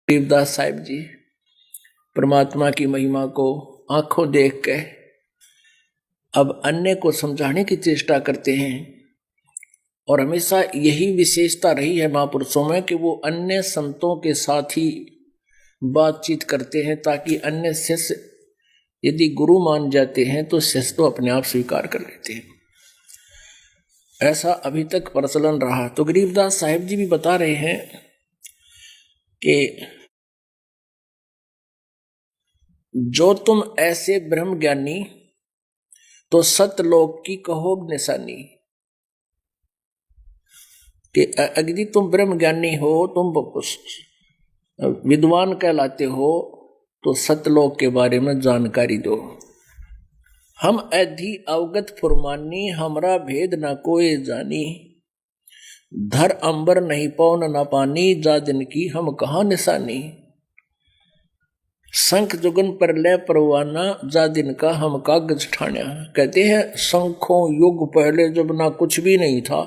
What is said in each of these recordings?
गरीबदास साहिब जी परमात्मा की महिमा को आंखों देख के अब अन्य को समझाने की चेष्टा करते हैं। और हमेशा यही विशेषता रही है महापुरुषों में कि वो अन्य संतों के साथ ही बातचीत करते हैं, ताकि अन्य शिष्य यदि गुरु मान जाते हैं तो शिष्य तो अपने आप स्वीकार कर लेते हैं। ऐसा अभी तक प्रचलन रहा। तो गरीबदास साहिब जी भी बता रहे हैं कि जो तुम ऐसे ब्रह्म ज्ञानी तो सतलोक की कहो निशानी, कि यदि तुम ब्रह्म ज्ञानी हो, तुम विद्वान कहलाते हो, तो सतलोक के बारे में जानकारी दो। हम अधि अवगत फुरमानी, हमरा भेद न कोई जानी, धर अंबर नहीं पौन न पानी, जा दिन की हम कहाँ निशानी, शंख जुगन पर ले परवाना, जा दिन का हम कागज ठाण्या। कहते हैं शंखों युग पहले जब ना कुछ भी नहीं था,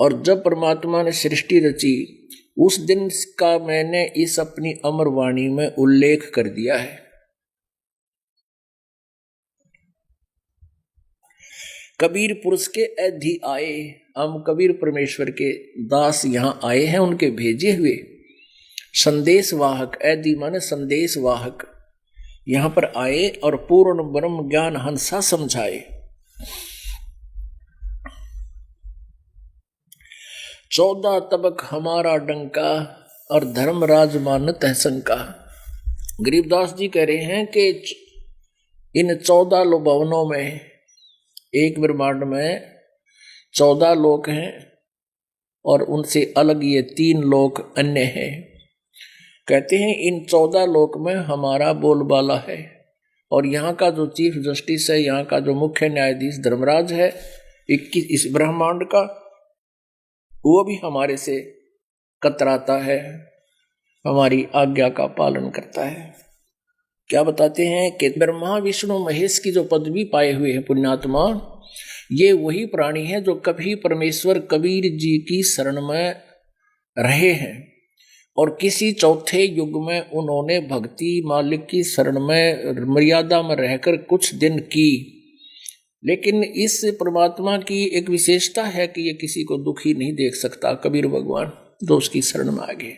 और जब परमात्मा ने सृष्टि रची उस दिन का मैंने इस अपनी अमर वाणी में उल्लेख कर दिया है। कबीर पुरुष के अधि आए, हम कबीर परमेश्वर के दास यहाँ आए हैं, उनके भेजे हुए संदेश वाहक, ऐदी माने संदेश वाहक यहां पर आए और पूर्ण ब्रह्म ज्ञान हंसा समझाए। 14 तबक हमारा डंका, और धर्मराज मानत है शंका। गरीबदास जी कह रहे हैं कि इन 14 लोभवनों में, एक ब्रह्मांड में 14 लोक हैं और उनसे अलग ये 3 लोक अन्य हैं। कहते हैं इन 14 लोक में हमारा बोलबाला है, और यहाँ का जो चीफ जस्टिस है, यहाँ का जो मुख्य न्यायाधीश धर्मराज है 21 इस ब्रह्मांड का, वो भी हमारे से कतराता है, हमारी आज्ञा का पालन करता है। क्या बताते हैं कि ब्रह्मा विष्णु महेश की जो पदवी पाए हुए हैं पुण्यात्मा, ये वही प्राणी है जो कभी परमेश्वर कबीर जी की शरण में रहे हैं, और किसी चौथे युग में उन्होंने भक्ति मालिक की शरण में मर्यादा में रहकर कुछ दिन की। लेकिन इस परमात्मा की एक विशेषता है कि ये किसी को दुखी नहीं देख सकता, कबीर भगवान जो उसकी शरण में आ गए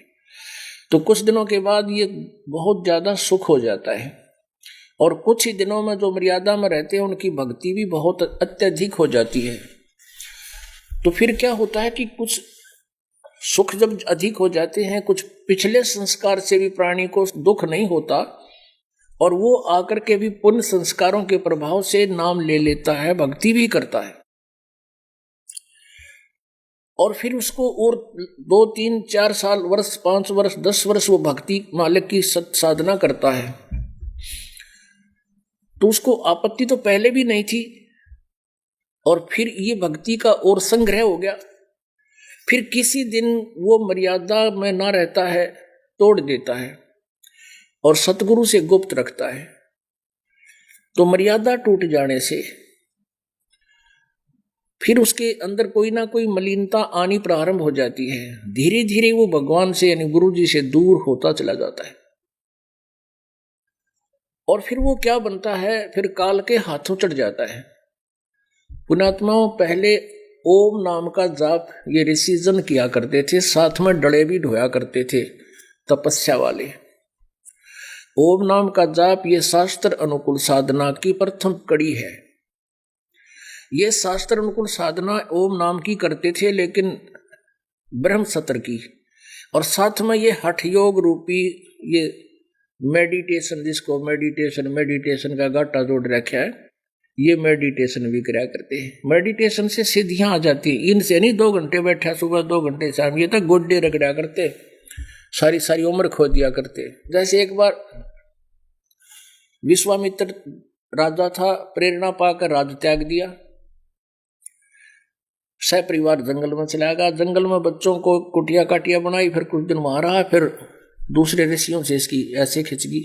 तो कुछ दिनों के बाद ये बहुत ज्यादा सुख हो जाता है, और कुछ ही दिनों में जो मर्यादा में रहते हैं उनकी भक्ति भी बहुत अत्यधिक हो जाती है। तो फिर क्या होता है कि कुछ सुख जब अधिक हो जाते हैं, कुछ पिछले संस्कार से भी प्राणी को दुख नहीं होता, और वो आकर के भी पुण्य संस्कारों के प्रभाव से नाम ले लेता है, भक्ति भी करता है, और फिर उसको और 2, 3, 4 साल, वर्ष, 5 वर्ष, 10 वर्ष वो भक्ति मालिक की सत साधना करता है, तो उसको आपत्ति तो पहले भी नहीं थी, और फिर ये भक्ति का और संग्रह हो गया। फिर किसी दिन वो मर्यादा में ना रहता है, तोड़ देता है और सतगुरु से गुप्त रखता है। तो मर्यादा टूट जाने से फिर उसके अंदर कोई ना कोई मलिनता आनी प्रारंभ हो जाती है। धीरे धीरे वो भगवान से यानी गुरु जी से दूर होता चला जाता है, और फिर वो क्या बनता है, फिर काल के हाथों चढ़ जाता है। पुण्यात्माओं, पहले ओम नाम का जाप ये ऋषिजन किया करते थे, साथ में डले भी ढोया करते थे तपस्या वाले। ओम नाम का जाप ये शास्त्र अनुकूल साधना की प्रथम कड़ी है। ये शास्त्र अनुकूल साधना ओम नाम की करते थे, लेकिन ब्रह्म सत्र की, और साथ में ये हठ योग रूपी ये मेडिटेशन, जिसको मेडिटेशन का घाटा जोड़ रखा है, ये मेडिटेशन भी करा करते हैं। मेडिटेशन से सिद्धियां आ जाती हैं। इनसे नहीं 2 घंटे बैठा सुबह, 2 घंटे शाम, ये तक गोड्डे रगड़ा करते, सारी उम्र खो दिया करते। जैसे एक बार विश्वामित्र राजा था, प्रेरणा पाकर राज त्याग दिया, सपरिवार जंगल में चला गया। जंगल में बच्चों को कुटिया काटिया बनाई, फिर कुछ दिन वहां रहा, फिर दूसरे ऋषियों से इसकी ऐसे खिंचगी,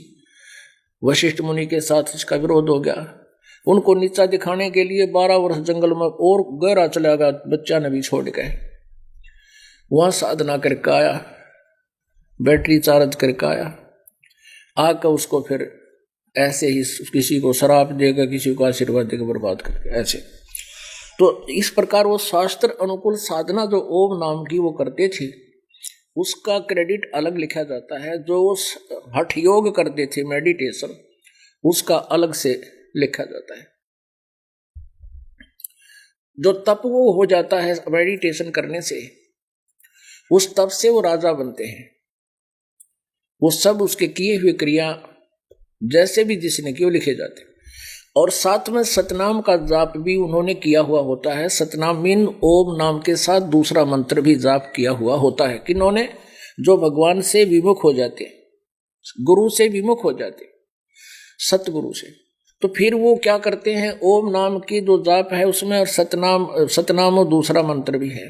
वशिष्ठ मुनि के साथ इसका विरोध हो गया। उनको नीचा दिखाने के लिए 12 वर्ष जंगल में और गहरा चला गया, बच्चा ने भी छोड़ गए। वहां साधना करके आया, बैटरी चार्ज करके आया, आकर उसको फिर ऐसे ही किसी को शराब देगा, किसी को आशीर्वाद देकर बर्बाद करके ऐसे। तो इस प्रकार वो शास्त्र अनुकूल साधना जो ओम नाम की वो करते थे, उसका क्रेडिट अलग लिखा जाता है। जो उस हठ योग करते थे मेडिटेशन, उसका अलग से लिखा जाता है। जो तप वो हो जाता है मेडिटेशन करने से, उस तप से वो राजा बनते हैं। वो सब उसके किए हुए क्रिया जैसे भी जिसने की वो लिखे जाते हैं। और साथ में सतनाम का जाप भी उन्होंने किया हुआ होता है। सतनाम मीन ओम नाम के साथ दूसरा मंत्र भी जाप किया हुआ होता है। किन्होंने? जो भगवान से विमुख हो जाते, गुरु से विमुख हो जाते, सतगुरु से, तो फिर वो क्या करते हैं, ओम नाम की जो जाप है उसमें और सतनाम और दूसरा मंत्र भी है।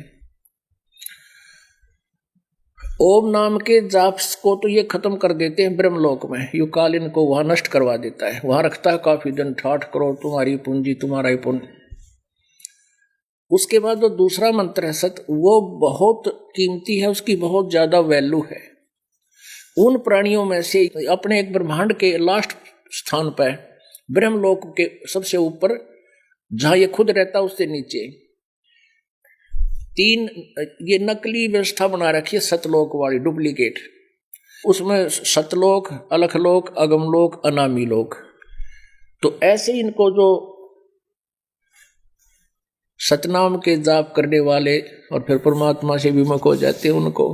ओम नाम के जाप को तो ये खत्म कर देते हैं ब्रह्मलोक में, युकालिन को वहां नष्ट करवा देता है, वहां रखता है काफी दिन, 60 करोड़ तुम्हारी पूंजी तुम्हारा ही पुण्य। उसके बाद जो दूसरा मंत्र है सत, वो बहुत कीमती है, उसकी बहुत ज्यादा वैल्यू है। उन प्राणियों में से अपने एक ब्रह्मांड के लास्ट स्थान पर, ब्रह्मलोक के सबसे ऊपर जहां ये खुद रहता उससे नीचे 3 ये नकली व्यवस्था बना रखी है, सतलोक वाली डुप्लीकेट। उसमें सतलोक, अलखलोक, अगमलोक, अनामी लोक। तो ऐसे इनको जो सतनाम के जाप करने वाले और फिर परमात्मा से विमुख हो जाते हैं, उनको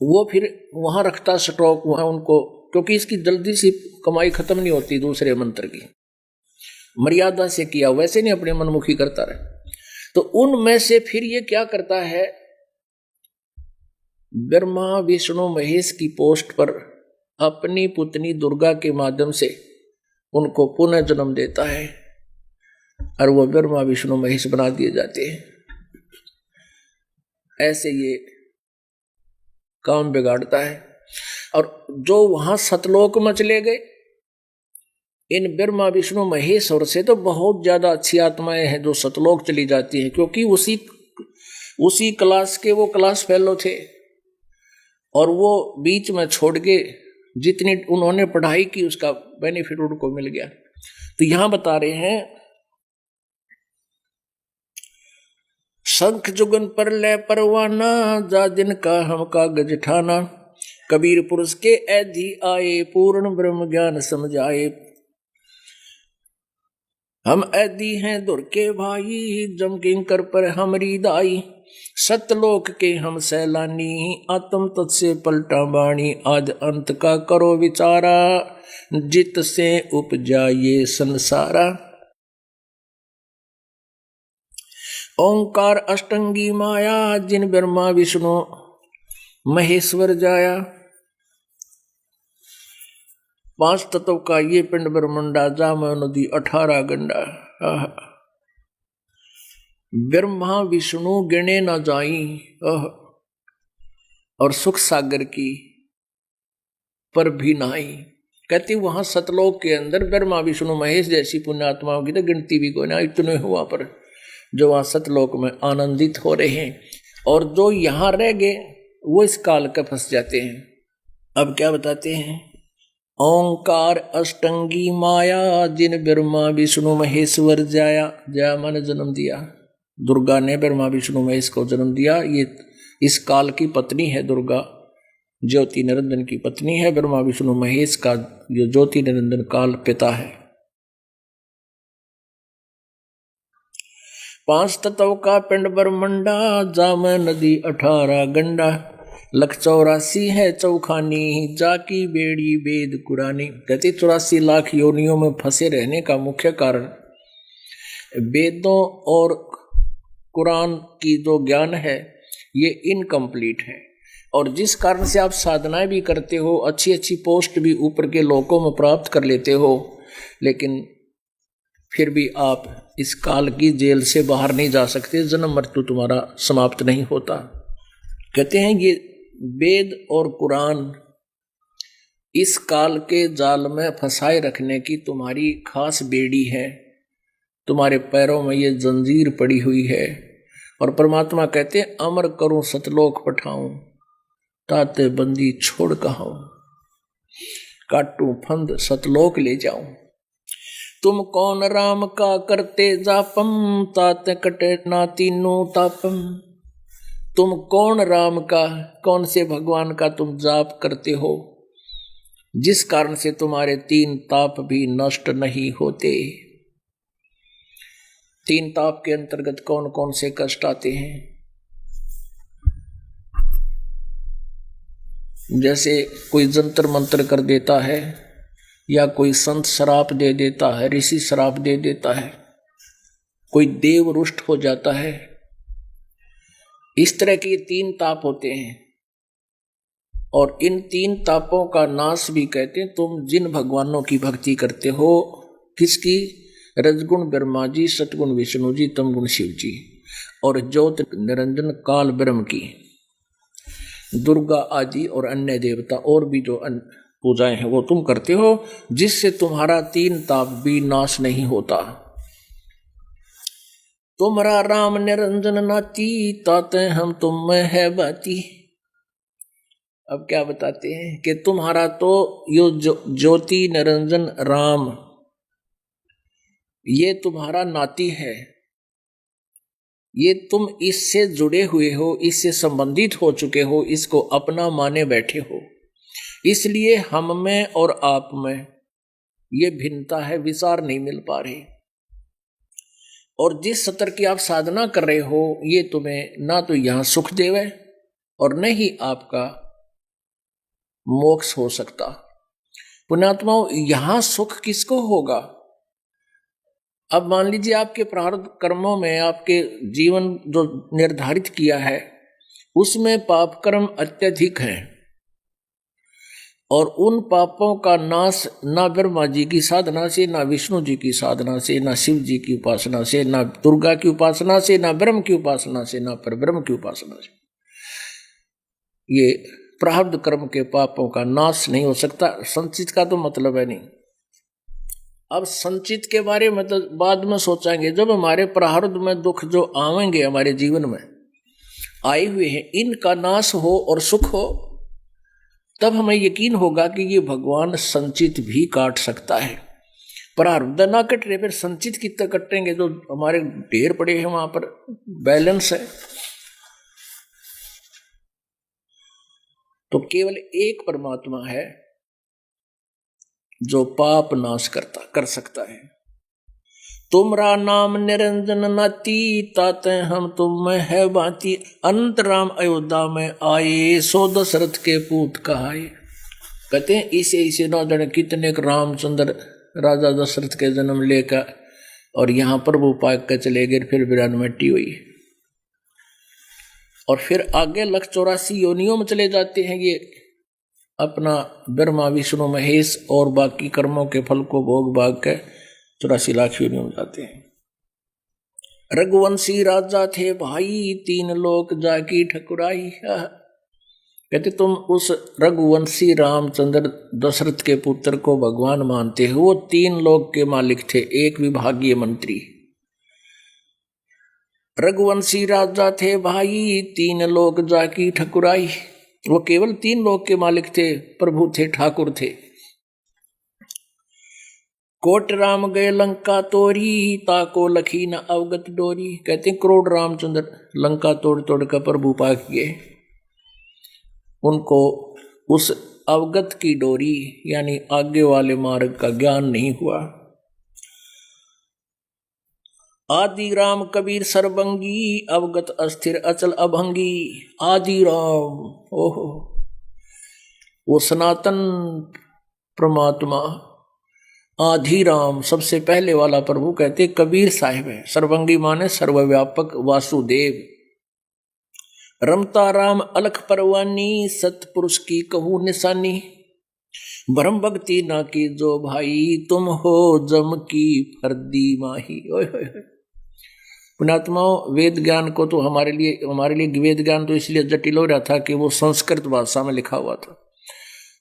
वो फिर वहां रखता स्टॉक वहां उनको, क्योंकि इसकी जल्दी से कमाई खत्म नहीं होती दूसरे मंत्र की। मर्यादा से किया, वैसे नहीं अपने मनमुखी करता रहे। तो उनमें से फिर ये क्या करता है, ब्रह्मा विष्णु महेश की पोस्ट पर अपनी पुतनी दुर्गा के माध्यम से उनको पुनः जन्म देता है और वो ब्रह्मा विष्णु महेश बना दिए जाते हैं। ऐसे ये काम बिगाड़ता है। और जो वहां सतलोक में चले गए, इन ब्रह्मा विष्णु महेश्वर से तो बहुत ज्यादा अच्छी आत्माएं हैं जो सतलोक चली जाती हैं, क्योंकि उसी क्लास के वो क्लास फेलो थे और वो बीच में छोड़ के जितनी उन्होंने पढ़ाई की उसका बेनिफिट उनको मिल गया। तो यहां बता रहे हैं, शंख जुगन पर ले परवाना, जा दिन का हम कागज ठाना, कबीर पुरुष के ऐधि आए, पूर्ण ब्रह्म ज्ञान समझाए। हम ऐदी हैं दुर के भाई, जम किंकर पर हमरी दाई, सतलोक के हम सैलानी, आत्म तत्से पलटा बाणी, आज अंत का करो विचारा, जित से उपजा ये संसारा। ओंकार अष्टंगी माया, जिन ब्रह्मा विष्णु महेश्वर जाया। 5 तत्व का ये पिंड ब्रह्मंडा, जाम नदी 18 गंडा। ब्रह्मा विष्णु गिने न जाई, और सुख सागर की पर भी नाई। कहती वहां सतलोक के अंदर ब्रह्मा विष्णु महेश जैसी पुण्यात्माओं की तो गिनती भी कोई ना, इतने हुआ पर जो वहां सतलोक में आनंदित हो रहे हैं। और जो यहां रह गए वो इस काल का फंस जाते हैं। अब क्या बताते हैं, ओंकार अष्टंगी माया, जिन ब्रह्मा विष्णु महेश्वर जाया। जया माने जन्म दिया, दुर्गा ने ब्रह्मा विष्णु महेश को जन्म दिया। ये इस काल की पत्नी है दुर्गा, ज्योति निरंजन की पत्नी है। ब्रह्मा विष्णु महेश का जो ज्योति निरंजन काल पिता है। 5 तत्व का पिंड ब्रह्मंडा, जाम नदी 18 गंडा, 184 है चौखानी, जाकी बेड़ी वेद कुरानी। कहते 84 लाख योनियों में फंसे रहने का मुख्य कारण वेदों और कुरान की जो ज्ञान है ये इनकम्प्लीट है। और जिस कारण से आप साधनाएं भी करते हो, अच्छी अच्छी पोस्ट भी ऊपर के लोकों में प्राप्त कर लेते हो, लेकिन फिर भी आप इस काल की जेल से बाहर नहीं जा सकते, जन्म मृत्यु तुम्हारा समाप्त नहीं होता। कहते हैं ये वेद और कुरान इस काल के जाल में फंसाए रखने की तुम्हारी खास बेड़ी है, तुम्हारे पैरों में ये जंजीर पड़ी हुई है। और परमात्मा कहते हैं अमर करूं सतलोक पठाऊं, ताते बंदी छोड़ कहां, काटू फंद सतलोक ले जाऊं। तुम कौन राम का करते जापम, ताते कटे ना तीनों तापम। तुम कौन राम का, कौन से भगवान का तुम जाप करते हो, जिस कारण से तुम्हारे 3 ताप भी नष्ट नहीं होते। 3 ताप के अंतर्गत कौन कौन से कष्ट आते हैं? जैसे कोई जंतर मंत्र कर देता है, या कोई संत श्राप दे देता है, ऋषि श्राप दे देता है, कोई देव रुष्ट हो जाता है। इस तरह के 3 ताप होते हैं। और इन 3 तापों का नाश भी कहते हैं तुम जिन भगवानों की भक्ति करते हो। किसकी? रजगुण ब्रह्मा जी, सतगुण विष्णु जी, तमगुण शिव जी, और ज्योत निरंजन काल ब्रह्म की, दुर्गा आदि और अन्य देवता और भी जो पूजाएं हैं वो तुम करते हो, जिससे तुम्हारा 3 ताप भी नाश नहीं होता। तुम्हारा राम निरंजन नाती, ताते हम तुम में है बाती। अब क्या बताते हैं कि तुम्हारा तो यो ज्योति निरंजन राम, ये तुम्हारा नाती है, ये तुम इससे जुड़े हुए हो, इससे संबंधित हो चुके हो, इसको अपना माने बैठे हो। इसलिए हम में और आप में ये भिन्नता है, विचार नहीं मिल पा रहे। और जिस स्तर की आप साधना कर रहे हो, ये तुम्हें ना तो यहां सुख देवे और न ही आपका मोक्ष हो सकता। पुण्यात्माओं, यहां सुख किसको होगा? अब मान लीजिए आपके प्रारब्ध कर्मों में आपके जीवन जो निर्धारित किया है उसमें पाप कर्म अत्यधिक हैं, और उन पापों का नाश ना ब्रह्मा जी की साधना से, ना विष्णु जी की साधना से, ना शिव जी की उपासना से, ना दुर्गा की उपासना से, ना ब्रह्म की उपासना से, ना परब्रह्म की उपासना से, ये प्रारब्ध कर्म के पापों का नाश नहीं हो सकता। संचित का तो मतलब है नहीं। अब संचित के बारे में तो बाद में सोचेंगे, जब हमारे प्रारब्ध में दुख जो आवेंगे हमारे जीवन में आए हुए हैं, इनका नाश हो और सुख हो, तब हमें यकीन होगा कि ये भगवान संचित भी काट सकता है। प्रारब्ध ना कट रहे, फिर संचित कितना कटेंगे? जो हमारे ढेर पड़े हैं वहां पर बैलेंस है। तो केवल एक परमात्मा है जो पाप नाश कर सकता है। तुमरा नाम निरंजन नाती, ताते हम तुम में है बाती। अनंत राम अयोध्या में आए, सो दशरथ के पूत कहाए। कहते हैं इसे न जाने कितने रामचंद्र राजा दशरथ के जन्म लेकर और यहाँ पर वो पाक के चले गए, फिर वीरान मिट्टी हुई, और फिर आगे लख 84 योनियों में चले जाते हैं। ये अपना ब्रह्मा विष्णु महेश और बाकी कर्मों के फल को भोग भाग के 84 लाख योनियों में जाते हैं। रघुवंशी राजा थे भाई, 3 लोक जाकी ठकुराई। कहते तुम उस रघुवंशी रामचंद्र दशरथ के पुत्र को भगवान मानते हो, वो 3 लोक के मालिक थे, एक विभागीय मंत्री। रघुवंशी राजा थे भाई, 3 लोक जाकी ठकुराई। वो केवल 3 लोक के मालिक थे, प्रभु थे, ठाकुर थे। कोट राम गए लंका तोरी, ताको लखी न अवगत डोरी। कहते हैं करोड़ रामचंद्र लंका तोड़ तोड़ कर प्रभु पाक गए, उनको उस अवगत की डोरी यानी आगे वाले मार्ग का ज्ञान नहीं हुआ। आदि राम कबीर सरबंगी, अवगत अस्थिर अचल अभंगी। आदि राम, ओहो, वो सनातन परमात्मा आदि राम, सबसे पहले वाला प्रभु कहते कबीर साहिब है। सर्वंगी माने सर्वव्यापक वासुदेव। रमता राम अलख परवानी, सतपुरुष की कहूँ निशानी। ब्रह्म भक्ति ना की जो भाई, तुम हो जम की फर्दी माही। ओए होए होए। पुण्यात्माओं, वेद ज्ञान को तो हमारे लिए वेद ज्ञान तो इसलिए जटिल हो रहा था कि वो संस्कृत भाषा में लिखा हुआ था,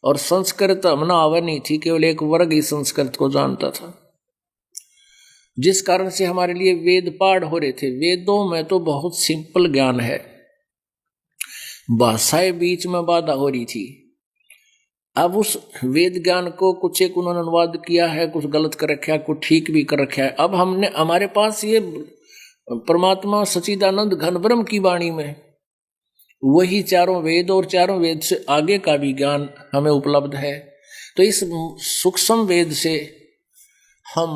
और संस्कृत हमने आवा नहीं थी, केवल एक वर्ग ही संस्कृत को जानता था, जिस कारण से हमारे लिए वेद पाठ हो रहे थे। वेदों में तो बहुत सिंपल ज्ञान है, भाषाएं बीच में बाधा हो रही थी। अब उस वेद ज्ञान को कुछ एक उन्होंने अनुवाद किया है, कुछ गलत कर रखा है, कुछ ठीक भी कर रखा है। अब हमने हमारे पास ये परमात्मा सच्चिदानंद घन ब्रह्म की वाणी में वही चारों वेद और चारों वेद से आगे का भी ज्ञान हमें उपलब्ध है। तो इस सूक्ष्म वेद से हम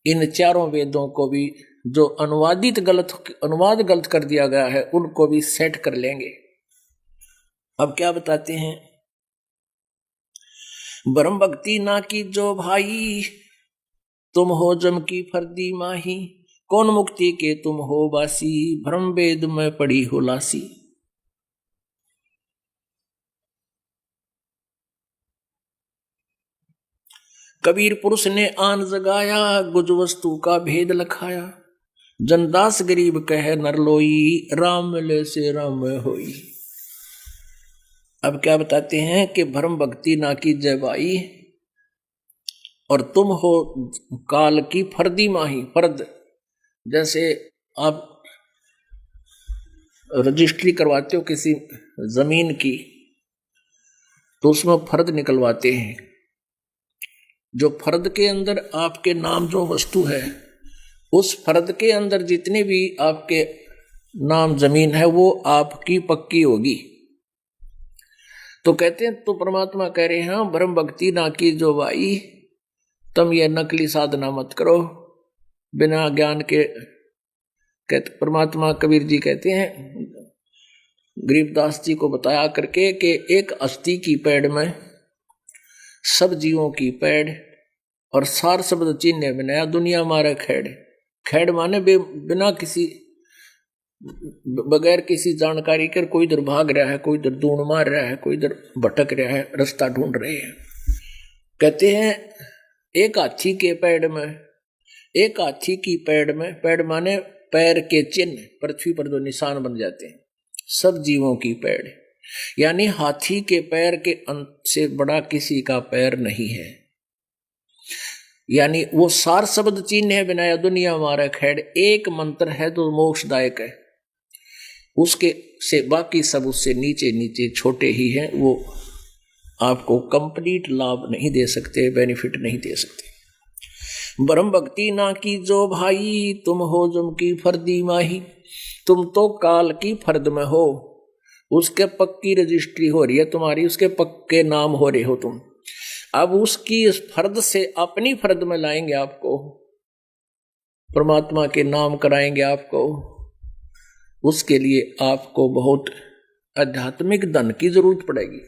इन चारों वेदों को भी जो अनुवाद गलत कर दिया गया है उनको भी सेट कर लेंगे। अब क्या बताते हैं, ब्रह्म भक्ति ना की जो भाई, तुम हो जम की फर्दी माही, कौन मुक्ति के तुम हो बासी, ब्रह्म वेद में पड़ी हो लासी। कबीर पुरुष ने आन जगाया, गुज वस्तु का भेद लखाया, जनदास गरीब कहे नर लोई, राम मिले से राम होई। अब क्या बताते हैं कि भरम भक्ति ना की जय बाई, और तुम हो काल की फर्दी माही। फर्द जैसे आप रजिस्ट्री करवाते हो किसी जमीन की, तो उसमें फर्द निकलवाते हैं। जो फर्द के अंदर आपके नाम जो वस्तु है, उस फर्द के अंदर जितनी भी आपके नाम जमीन है वो आपकी पक्की होगी। तो कहते हैं, तो परमात्मा कह रहे हैं ब्रह्म भक्ति ना की जो भाई, तुम ये नकली साधना मत करो बिना ज्ञान के। कहते परमात्मा कबीर जी कहते हैं गरीबदास जी को बताया करके कि एक अस्थि की पैड़ में सब जीवों की पैड़, और सार शब्द चिन्ह बनाया दुनिया मारे खेड़। खेड़ माने बिना किसी बगैर किसी जानकारी कर कोई इधर भाग रहा है, कोई इधर दूण मार रहा है, कोई इधर भटक रहा है, रास्ता ढूंढ रहे हैं। कहते हैं एक हाथी के पैड़ में, एक हाथी की पैड़ में, पैड़ माने पैर के चिन्ह, पृथ्वी पर जो निशान बन जाते हैं, सब जीवों की पैड़, यानी हाथी के पैर के अंत से बड़ा किसी का पैर नहीं है। यानी वो सार शब्द चिन्ह है बनाया दुनिया मारा खेड़, एक मंत्र है जो मोक्षदायक है, उसके से बाकी सब उससे नीचे नीचे छोटे ही हैं, वो आपको कंप्लीट लाभ नहीं दे सकते, बेनिफिट नहीं दे सकते। ब्रह्म भक्ति ना की जो भाई, तुम हो जम की फर्दी माही। तुम तो काल की फर्द में हो, उसके पक्की रजिस्ट्री हो रही है तुम्हारी, उसके पक्के नाम हो रहे हो तुम। अब उसकी इस फर्द से अपनी फर्द में लाएंगे आपको, परमात्मा के नाम कराएंगे आपको। उसके लिए आपको बहुत आध्यात्मिक धन की जरूरत पड़ेगी।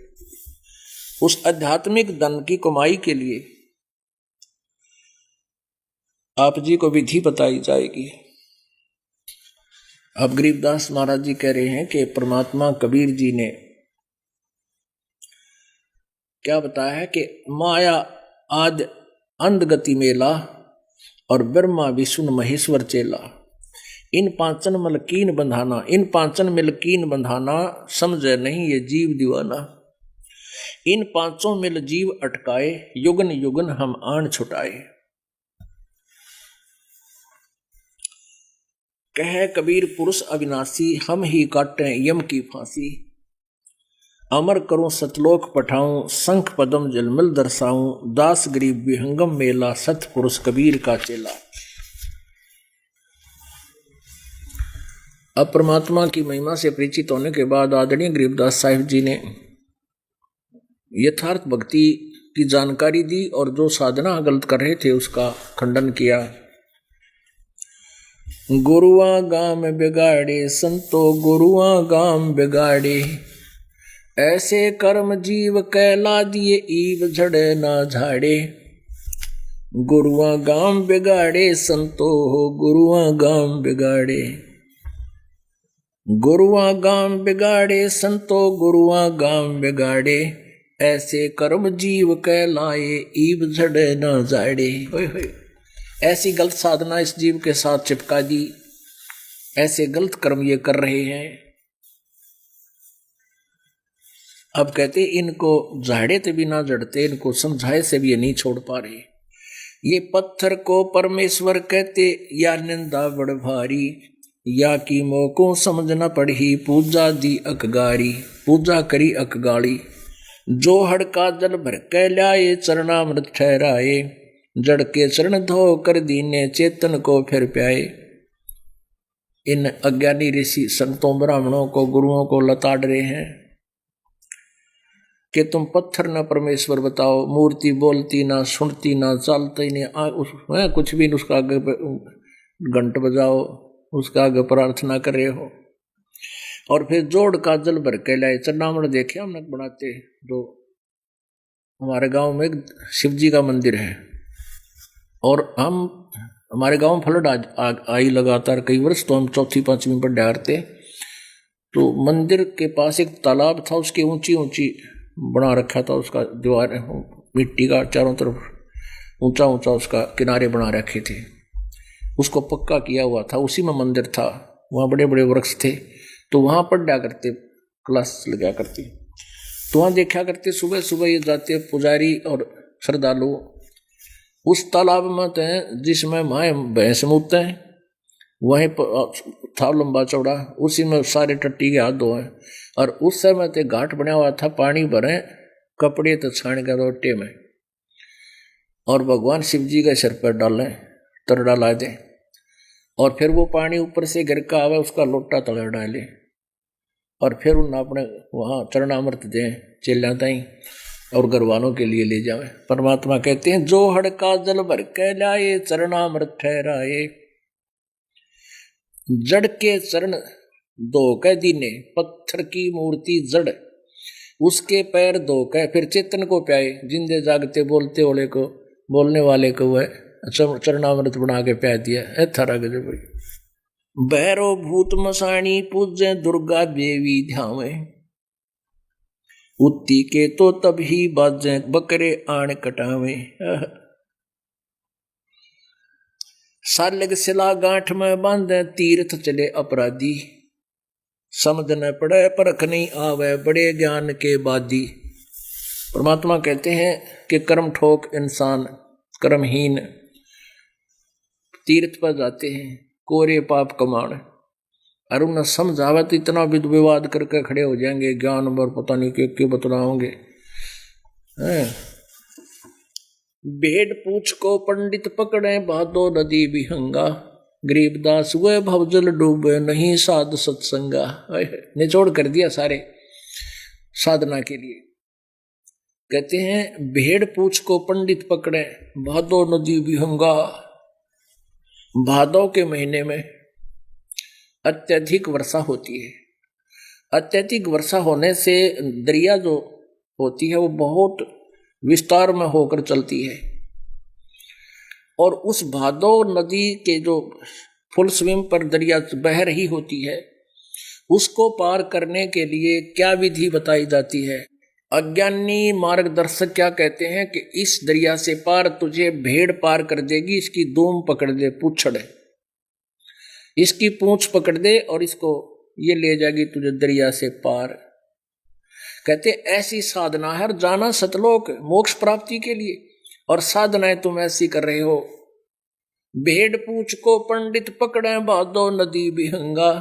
उस आध्यात्मिक धन की कमाई के लिए आप जी को विधि बताई जाएगी। अब गरीबदास महाराज जी कह रहे हैं कि परमात्मा कबीर जी ने क्या बताया है कि माया आद अंध गति मेला, और ब्रह्मा विष्णु महेश्वर चेला। इन पांचन मलकीन बंधाना, इन पांचन मिलकीन बंधाना, समझे नहीं ये जीव दीवाना। इन पांचों मिल जीव अटकाए, युगन युगन हम आन छुटाए। कहे कबीर पुरुष अविनाशी, हम ही काटें यम की फांसी। अमर करूं सतलोक पठाऊं, शंख पदम जलमल दर्शाऊं। दास गरीब विहंगम मेला, सतपुरुष कबीर का चेला। अब परमात्मा की महिमा से परिचित होने के बाद आदरणीय गरीबदास साहिब जी ने यथार्थ भक्ति की जानकारी दी, और जो साधना गलत कर रहे थे उसका खंडन किया। गुरुआ गाम बिगाड़े संतो, गुरुआ गाम बिगाड़े। ऐसे कर्म जीव कहला दिए, ईव झड़े ना झाड़े। गुरुआ गाम बिगाड़े संतो, गुरुआ गाम बिगाड़े। गुरुआ गाम बिगाड़े संतो, गुरुआ गाम बिगाड़े। ऐसे कर्म जीव कहलाए, ईव झड़े ना झाड़े। ऐसी गलत साधना इस जीव के साथ चिपका दी, ऐसे गलत कर्म ये कर रहे हैं। अब कहते इनको झाड़े तो भी ना जड़ते, इनको समझाए से भी ये नहीं छोड़ पा रहे। ये पत्थर को परमेश्वर कहते, या निंदा बड़ भारी। या की मोको समझ न पड़ी, पूजा दी अकगारी, पूजा करी अकगाड़ी। जो हड़का जल भर के लाए, चरणामृत ठहराए, जड़ के चरण धो कर दीने, चेतन को फिर प्याए। इन अज्ञानी ऋषि संतों ब्राह्मणों को, गुरुओं को लताड़ रहे हैं कि तुम पत्थर न परमेश्वर बताओ, मूर्ति बोलती ना, सुनती ना, चलती नहीं, कुछ भी उसका आगे घंट बजाओ, उसका आगे प्रार्थना कर रहे हो। और फिर जोड़ का जल भर के लाए। चरणामृत देखे हमने बनाते, जो हमारे गांव में एक शिव जी का मंदिर है, और हमारे गांव में फ्लड आई लगातार कई वर्ष, तो हम चौथी पांचवी पर डरते। तो मंदिर के पास एक तालाब था, उसकी ऊंची ऊंची बना रखा था, उसका दीवार मिट्टी का चारों तरफ ऊंचा ऊंचा उसका किनारे बना रखे थे, उसको पक्का किया हुआ था, उसी में मंदिर था। वहाँ बड़े बड़े वृक्ष थे, तो वहाँ पर जा करते, क्लास लगा करती, तो वहाँ देखा करते सुबह सुबह ये जाते पुजारी और श्रद्धालु उस तालाब में थे जिसमें माए भैंस मूतते हैं, वहीं पर था लंबा चौड़ा, उसी में सारे टट्टी के हाथ धोए। और उस समय ते घाट बना हुआ था, पानी भरे कपड़े तो छान के रोटे में, और भगवान शिव जी के सिर पर डालें, तर डाला दे, और फिर वो पानी ऊपर से गिर का आवे, उसका लोटा तले डाले, और फिर उन अपने वहाँ चरणामृत दें चेला ताई और घर वालों के लिए ले जावे। परमात्मा कहते हैं जो हड़का जल भर के लाए, चरणामृत ठहराए, जड़ के चरण धो के दीने, पत्थर की मूर्ति जड़, उसके पैर धो के फिर चेतन को प्याए। जिंदे जागते बोलते वाले को, बोलने वाले को वह चरणामृत बना के प्या दिया। ऐथारा गजब भाई। भैरो भूत मसाणी पूजे, दुर्गा देवी ध्यावे, उत्ती के तो तब ही बाजे, बकरे आण कटावे। सालग सिला गांठ में बांधे, तीर्थ चले अपराधी, समझ न पड़े परख नहीं आवे, बड़े ज्ञान के बादी। परमात्मा कहते हैं कि कर्म ठोक इंसान, कर्महीन तीर्थ पर जाते हैं, कोरे पाप कमाण, और उन्हें समझावे तो इतना विद विवाद करके खड़े हो जाएंगे, ज्ञान और पता नहीं क्यों बतलाओगे। भेड़ पूछ को पंडित पकड़े, भादो नदी विहंगा, गरीबदास हुए भवजल डूबे, नहीं साध सत्संगा। निचोड़ कर दिया सारे साधना के लिए। कहते हैं भेड़ पूछ को पंडित पकड़े, भादो नदी विहंगा। भादो के महीने में अत्यधिक वर्षा होती है। अत्यधिक वर्षा होने से दरिया जो होती है वो बहुत विस्तार में होकर चलती है, और उस भादो नदी के जो फुल स्विम पर दरिया बह रही होती है, उसको पार करने के लिए क्या विधि बताई जाती है। अज्ञानी मार्गदर्शक क्या कहते हैं कि इस दरिया से पार तुझे भेड़ पार कर देगी, इसकी दूम पकड़ दे, पूछड़ इसकी पूंछ पकड़ दे और इसको ये ले जाएगी तुझे दरिया से पार। कहते ऐसी साधना है, जाना सतलोक मोक्ष प्राप्ति के लिए, और साधनाएं तुम ऐसी कर रहे हो। भेड़ पूछ को पंडित पकड़े, भादो नदी विहंगा,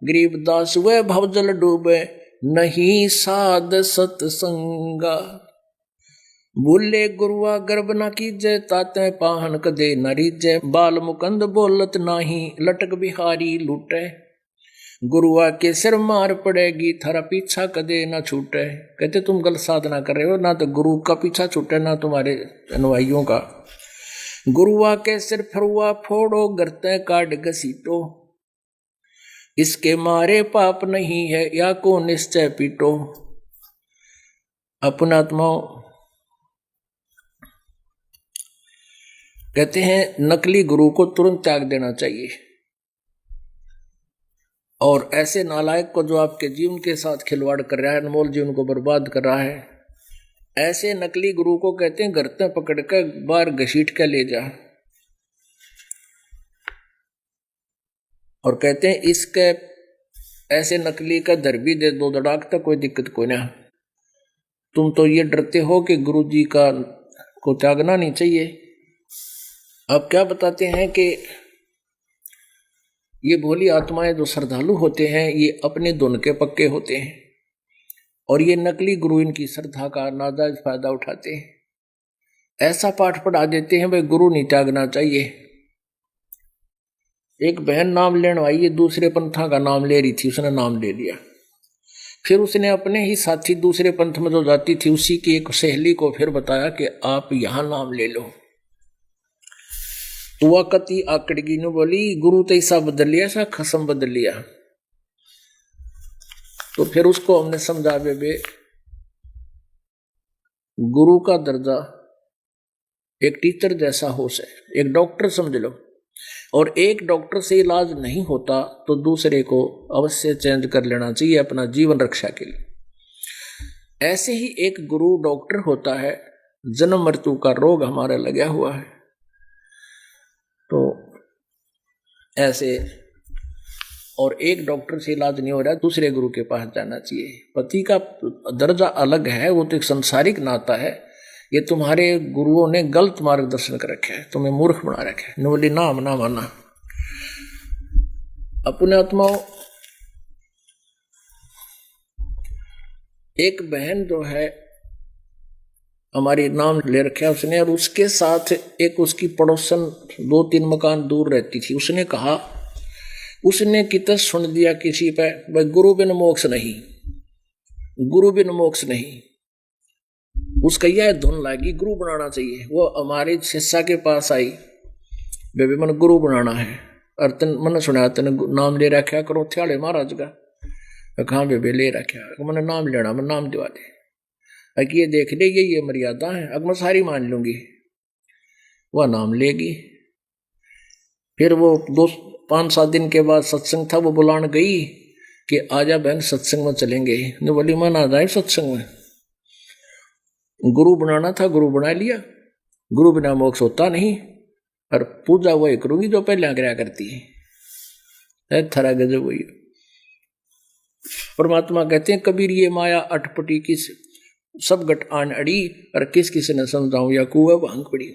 गरीबदास वे भवजल डूबे, नहीं साध सतसंगा। बोले गुरुआ गर्भ न कीजे, ताते पाहन कदे न रीजे, बाल मुकंद बोलत नाही, लटक बिहारी लूटे। गुरुआ के सिर मार पड़ेगी, थारा पीछा कदे न छूटे। कहते तुम गलत साधना कर रहे हो, ना तो गुरु का पीछा छूटे ना तुम्हारे अनुयायियों का। गुरुआ के सिर फरुआ फोड़ो, गर्ते काट घसीटो, इसके मारे पाप नहीं है, या को निश्चय पीटो। अपना आत्माओं कहते हैं नकली गुरु को तुरंत त्याग देना चाहिए, और ऐसे नालायक को जो आपके जीवन के साथ खिलवाड़ कर रहा है, अनमोल जीवन को बर्बाद कर रहा है, ऐसे नकली गुरु को कहते हैं गर्ते पकड़ कर बार घसीट कर ले जा, और कहते हैं इसके ऐसे नकली का दर भी दे दो दड़ाक तक, कोई दिक्कत कोई ना। तुम तो ये डरते हो कि गुरु जी का को त्यागना नहीं चाहिए। अब क्या बताते हैं कि ये भोली आत्माएं जो श्रद्धालु होते हैं ये अपने धुन के पक्के होते हैं, और ये नकली गुरु इनकी श्रद्धा का नाजायज फायदा उठाते हैं। ऐसा पाठ पढ़ा देते हैं भाई गुरु नहीं त्यागना चाहिए। एक बहन नाम लेने आई, ये दूसरे पंथा का नाम ले रही थी, उसने नाम ले लिया। फिर उसने अपने ही साथी दूसरे पंथ में जो जाती थी उसी की एक सहेली को फिर बताया कि आप यहां नाम ले लो। तो वह कति आकड़गी ने बोली गुरु तो ऐसा बदल लिया, ऐसा खसम बदल लिया। तो फिर उसको हमने समझा बे गुरु का दर्जा एक टीचर जैसा हो से, एक डॉक्टर समझ लो, और एक डॉक्टर से इलाज नहीं होता तो दूसरे को अवश्य चेंज कर लेना चाहिए अपना जीवन रक्षा के लिए। ऐसे ही एक गुरु डॉक्टर होता है। जन्म मृत्यु का रोग हमारा लगा हुआ है, तो ऐसे और एक डॉक्टर से इलाज नहीं हो रहा दूसरे गुरु के पास जाना चाहिए। पति का दर्जा अलग है, वो तो एक संसारिक नाता है। ये तुम्हारे गुरुओं ने गलत मार्गदर्शन कर रखा है, तुम्हें मूर्ख बना रखा है। बोली नाम ना माना। अपने आत्माओं, एक बहन जो है हमारी नाम ले रखा है उसने, और उसके साथ एक उसकी पड़ोसन 2-3 मकान दूर रहती थी। उसने कहा, उसने कितना सुन दिया किसी पे, भाई गुरु बिन मोक्ष नहीं, गुरु बिन मोक्ष नहीं। उसका यह धुन लगी गुरु बनाना चाहिए। वो हमारे शिष्या के पास आई, बेबी मन गुरु बनाना है, और तन मन सुना तेने नाम ले रखा करो थ्याड़े महाराज का। कहाँ बेबे ले रखा, मैंने नाम लेना, मैं नाम दिवा दे। ये देख ले ये मर्यादा है, अब मैं सारी मान लूंगी। वह नाम लेगी। फिर वो 5-7 दिन के बाद सत्संग था, वो बुलाने गई कि आजा बहन सत्संग में चलेंगे। ने बोली मैं ना जाए सत्संग में, गुरु बनाना था, गुरु बना लिया। गुरु बिना मोक्ष होता नहीं, और पूजा वही करूंगी जो पहले कराया करती है। थरा गजब वही। परमात्मा कहते हैं कबीर ये माया अटपटी किस सब गट आन अड़ी, और किस किस ने समझाऊं या कुआ भांग पड़ी।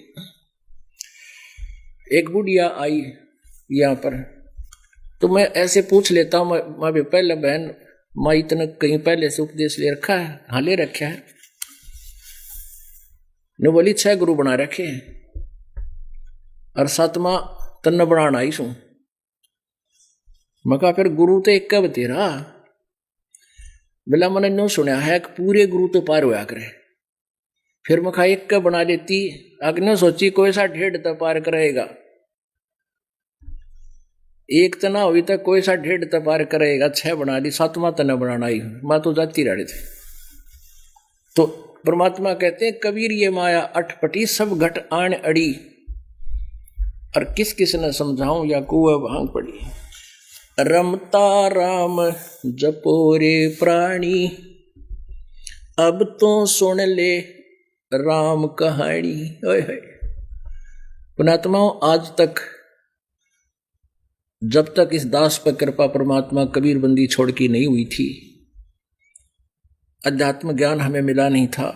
एक बुढ़िया आई यहाँ पर, तो मैं ऐसे पूछ लेता हूँ, मैं भी पहले बहन माँ इतना कहीं पहले से उपदेश ले रखा है? हाँ ले रखा है। ने बोली 6 गुरु बना रखे हैं, और 7वां तन्न बनाना आई सू। मैं कहा फिर गुरु तो एक कब तेरा? बोला मैंने नो सुना है कि पूरे गुरु तो पार होया करे। फिर मैं कहा एक का बना देती, अग्नि सोची कोई सा 1.5 तो पार करेगा, एक तना हुई तो कोई सा 1.5 तो पार करेगा। 6 बना दी, 7वां तना बनाना ही मैं तो जाती रहे थे। तो परमात्मा कहते हैं कबीर ये माया अटपटी सब घट आन अड़ी, और किस किस ने समझाऊं या कुआ भांग पड़ी। रमता राम जपोरे प्राणी, अब तो सुन ले राम कहानी। ओए होए पुणात्माओं, आज तक जब तक इस दास पर कृपा परमात्मा कबीर बंदी छोड़ की नहीं हुई थी, अध्यात्म ज्ञान हमें मिला नहीं था,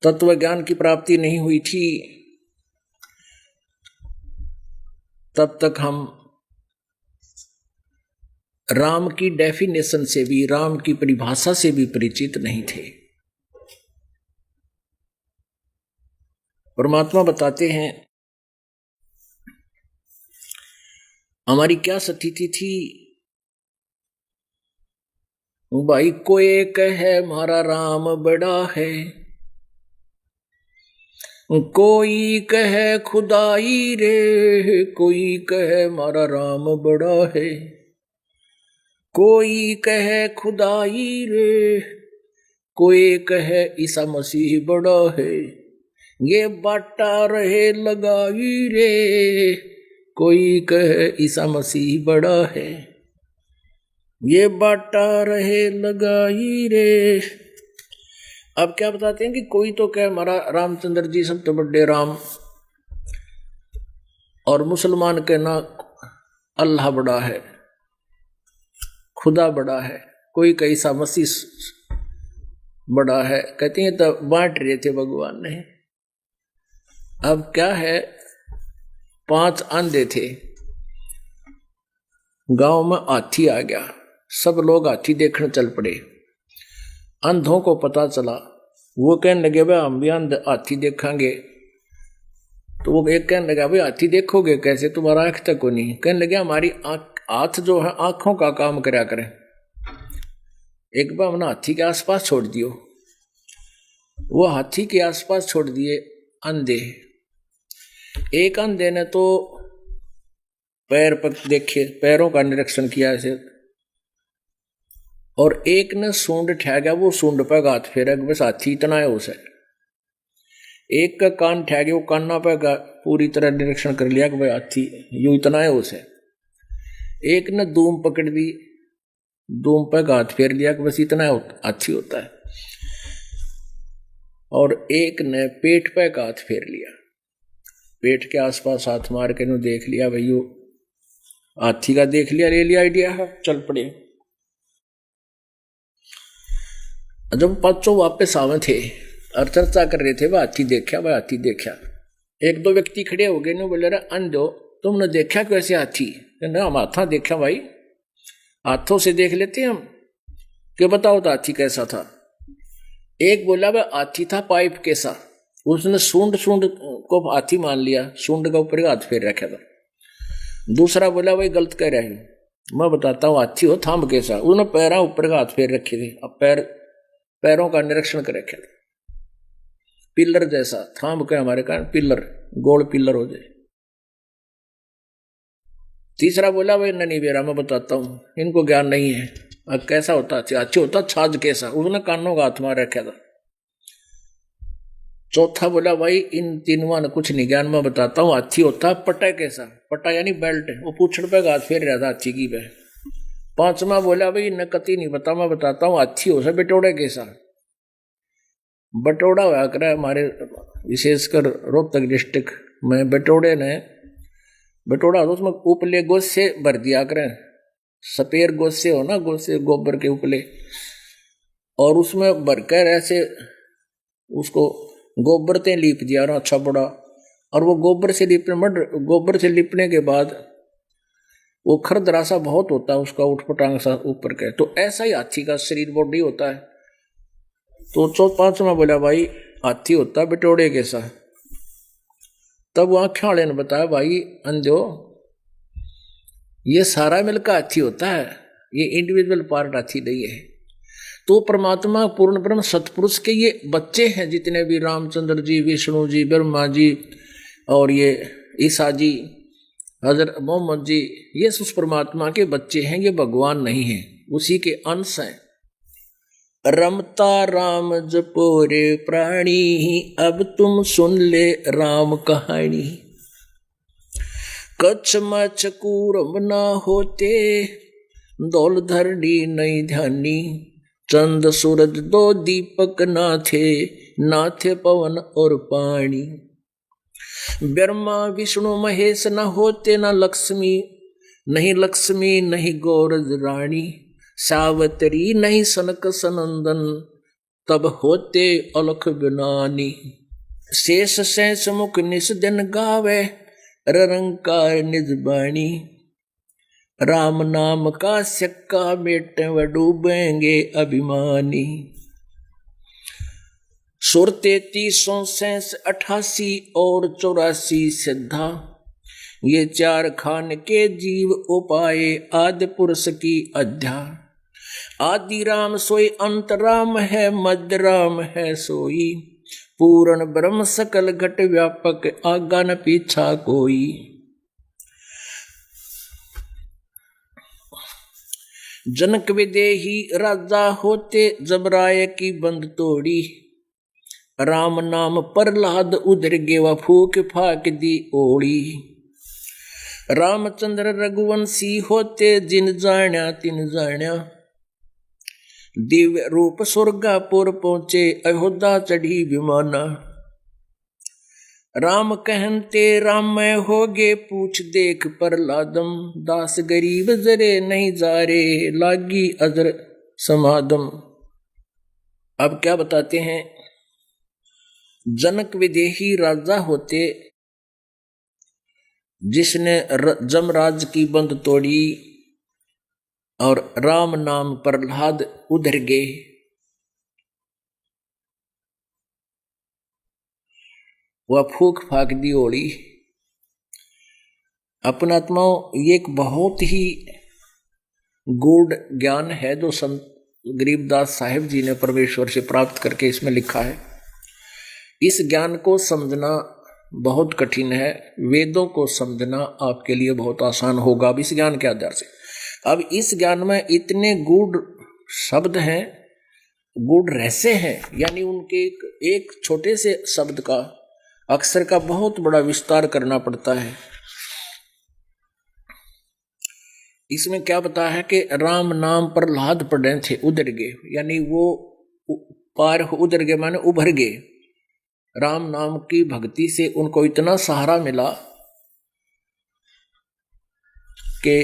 तत्व ज्ञान की प्राप्ति नहीं हुई थी, तब तक हम राम की डेफिनेशन से भी, राम की परिभाषा से भी परिचित नहीं थे। परमात्मा बताते हैं हमारी क्या स्थिति थी। भाई कोई कहे हमारा राम बड़ा है, कोई कहे खुदाई रे, कोई कहे हमारा राम बड़ा है, कोई कहे खुदाई रे, कोई कहे ईसा मसीह बड़ा है, ये बाटा रहे लगाई रे, कोई कहे ईसा मसीह बड़ा है, ये बाटा रहे लगाई रे। अब क्या बताते हैं कि कोई तो कहे हमारा रामचंद्र जी सब तो बड़े राम, और मुसलमान कहना अल्लाह बड़ा है, खुदा बड़ा है, कोई कहीं सा मसीह बड़ा है। कहते हैं तो बांट रहे थे भगवान ने। अब क्या है, 5 अंधे थे। गांव में हाथी आ गया, सब लोग हाथी देखने चल पड़े। अंधों को पता चला, वो कहने लगे भाई हम भी हाथी देखेंगे। तो वो एक कहने लगा भाई हाथी देखोगे कैसे, तुम्हारा आंख तक को नहीं। कहने लगे हमारी हाथ जो है आंखों का काम करा करें। एक बार हमने हाथी के आसपास छोड़ दियो, वो हाथी के आसपास छोड़ दिए अंधे। एक अंधे ने तो पैर पर देखे, पैरों का निरीक्षण किया ऐसे, और एक ने सूंड ठा गया, वो सूंड पर हाथ फेरा, बस हाथी इतना है उसे। एक का कान ठा गया, वो काना पर पूरी तरह निरीक्षण कर लिया कि भाई हाथी यू इतना है उसे। एक ने दूम पकड़ दी, दूम पर हाथ फेर लिया कि बस इतना हाथी होता है। और एक ने पेट पर हाथ फेर लिया, पेट के आसपास हाथ मार के देख लिया, भाई यू हाथी का देख लिया, ले लिया आइडिया है, चल पड़े। जब पांचों वापस आवे थे और चर्चा कर रहे थे, वह हाथी देखा, वह हाथी देखा। एक दो व्यक्ति खड़े हो गए, बोले रहे अंधो तुमने देखा कैसे हाथी? ना हम हाथा देखा भाई, हाथों से देख लेते हम, कि बताओ तो हाथी कैसा था। एक बोला वह हाथी था पाइप कैसा, उसने सूंड को हाथी मान लिया, सूंड का ऊपर हाथ फेर रखा था। दूसरा बोला वही गलत कह रहे हैं, मैं बताता हूँ हाथी हो थाम कैसा, उसने पैरों ऊपर का हाथ फेर रखे थे, अब पैरों का निरीक्षण कर रखे थे, पिलर जैसा थाम के हमारे कारण पिलर, गोल पिलर हो जाए। तीसरा बोला भाई नहीं बेरा मैं बताता हूँ, इनको ज्ञान नहीं है, अब कैसा होता अच्छी होता छाज कैसा, उसने कानों का हाथ मार रखा था। चौथा बोला भाई इन तीनों ने कुछ नहीं ज्ञान, मैं बताता हूँ हाथी होता पटा कैसा, पटा यानी बेल्ट, वो पूछड़ पे हाथ फेर रहा था हाथी की पे। पांचवा बोला भाई न कति नहीं बता, मैं बताता हूँ हाथी हो सा बटोड़े कैसा। बटोड़ा हुआ कर हमारे विशेषकर रोहतक डिस्ट्रिक्ट में बटोड़ा हो, उसमें उपले गोश से भर दिया करें, सपेर गोश से हो ना, गोश से गोबर के उपले, और उसमें भरकर ऐसे उसको गोबर से लीप दिया ना अच्छा बड़ा, और वो गोबर से लिपने के बाद वो खरदरासा बहुत होता है उसका, उठपटांग सा ऊपर के, तो ऐसा ही हाथी का शरीर बॉडी होता है। तो पांचवा बोला भाई हाथी होता बटोड़े कैसा। तब वहां ख्याले ने बताया भाई अंजो ये सारा मिलकर हाथी होता है, ये इंडिविजुअल पार्ट हाथी नहीं है। तो परमात्मा पूर्ण ब्रह्म सतपुरुष के ये बच्चे हैं, जितने भी रामचंद्र जी, विष्णु जी, ब्रह्मा जी, और ये ईसा जी, हजरत मोहम्मद जी, ये उस परमात्मा के बच्चे हैं, ये भगवान नहीं है, उसी के अंश हैं। रमता राम जपोरे प्राणी, अब तुम सुन ले राम कहानी। कच्छ मच्छ कूरम न होते, दौल धरनी नहीं ध्यानी। चंद सूरज दो दीपक ना थे पवन और पानी। ब्रह्मा विष्णु महेश न होते, न लक्ष्मी नहीं गौरज रानी। सावतरी नहीं सनक सनंदन, तब होते अलख बिनानी। शेष शेष मुख निस दिन गावे, रंकार निज बाणी। राम नाम का सिक्का मेटे व डूबेंगे अभिमानी। सुर 33 88 और 84 सिद्धा, ये 4 खान के जीव उपाय आदि पुरुष की अध्या। आदि राम सोई अंत राम है, मध्य राम है सोई। पूर्ण ब्रह्म सकल घट व्यापक, आगा न पीछा कोई। जनक विदेही राजा होते, जब राय की बंद तोड़ी। राम नाम प्रहलाद उधर गेवा, फूक फाक दी ओड़ी। रामचंद्र रघुवंशी होते, जिन जाण्या तिन जाण्या। दिव्य रूप स्वर्गापुर पहुंचे, अयोध्या चढ़ी विमाना। राम कहते राममय होगे, पूछ देख प्रहलादम। दास गरीब जरे नहीं जारे, लागी अजर समादम। अब क्या बताते हैं, जनक विदेही राजा होते, जिसने जमराज की बंद तोड़ी और राम नाम प्रहलाद उधर गए। वह फूक फाक दी होली। अपना आत्माओं, ये एक बहुत ही गूढ़ ज्ञान है जो संत गरीबदास साहिब जी ने परमेश्वर से प्राप्त करके इसमें लिखा है। इस ज्ञान को समझना बहुत कठिन है, वेदों को समझना आपके लिए बहुत आसान होगा अब इस ज्ञान के आधार से। अब इस ज्ञान में इतने गूढ़ शब्द हैं, गूढ़ रहस्य हैं, यानी उनके एक छोटे से शब्द का, अक्षर का बहुत बड़ा विस्तार करना पड़ता है। इसमें क्या बता है कि राम नाम प्रहलाद पढ़े थे उधर गए, यानी वो पार उधर गए माने उभर गए। राम नाम की भक्ति से उनको इतना सहारा मिला कि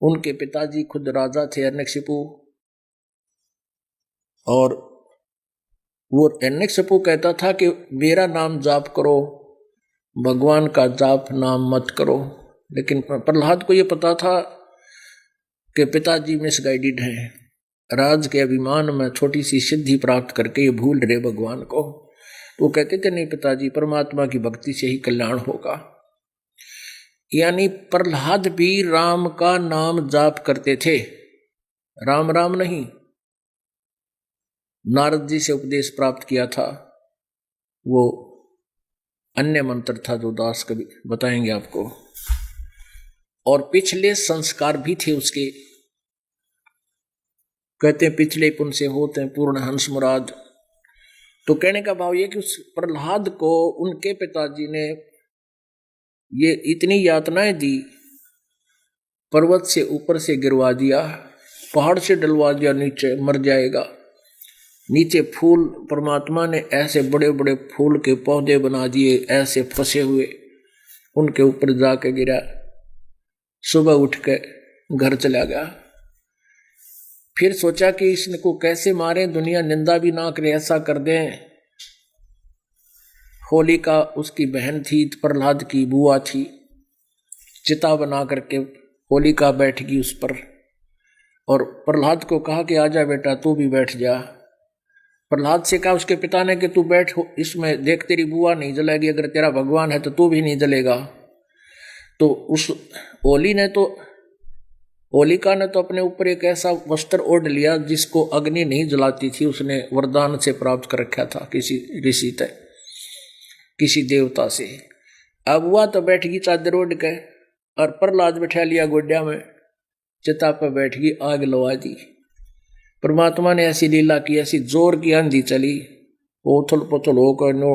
उनके पिताजी खुद राजा थे हिरण्यकशिपु, और वो हिरण्यकशिपु कहता था कि मेरा नाम जाप करो, भगवान का जाप नाम मत करो। लेकिन प्रहलाद को ये पता था कि पिताजी मिसगाइडेड हैं, राज के अभिमान में छोटी सी सिद्धि प्राप्त करके ये भूल रहे भगवान को। तो वो कहते थे नहीं पिताजी, परमात्मा की भक्ति से ही कल्याण होगा। यानी प्रहलाद भी राम का नाम जाप करते थे, राम राम नहीं। नारद जी से उपदेश प्राप्त किया था, वो अन्य मंत्र था जो दास कभी बताएंगे आपको, और पिछले संस्कार भी थे उसके। कहते हैं पिछले पुण्य से होते हैं पूर्ण हंस मुराद। तो कहने का भाव ये कि उस प्रहलाद को उनके पिताजी ने ये इतनी यातनाएं दी, पर्वत से ऊपर से गिरवा दिया, पहाड़ से डलवा दिया, नीचे मर जाएगा। नीचे फूल परमात्मा ने ऐसे बड़े बड़े फूल के पौधे बना दिए, ऐसे फंसे हुए, उनके ऊपर जाके गिरा। सुबह उठ के घर चला गया। फिर सोचा कि इसको कैसे मारे, दुनिया निंदा भी ना करे, ऐसा कर दें। होलिका उसकी बहन थी, प्रहलाद की बुआ थी। चिता बना करके होलिका बैठ गई उस पर, और प्रहलाद को कहा कि आजा बेटा तू भी बैठ जा। प्रहलाद से कहा उसके पिता ने कि तू बैठ इसमें, देख तेरी बुआ नहीं जलेगी, अगर तेरा भगवान है तो तू भी नहीं जलेगा। तो उस होलिका ने तो अपने ऊपर एक ऐसा वस्त्र ओढ़ लिया जिसको अग्नि नहीं जलाती थी, उसने वरदान से प्राप्त कर रखा था किसी ऋषि से, किसी देवता से। अब हुआ तो बैठ गई चादर ओढ़ के, और प्रहलाद बैठा लिया गोड्या में, चिता पर बैठ गई, आग लगा दी। परमात्मा ने ऐसी लीला की, ऐसी जोर की आंधी चली, उथल पुथल होकर नो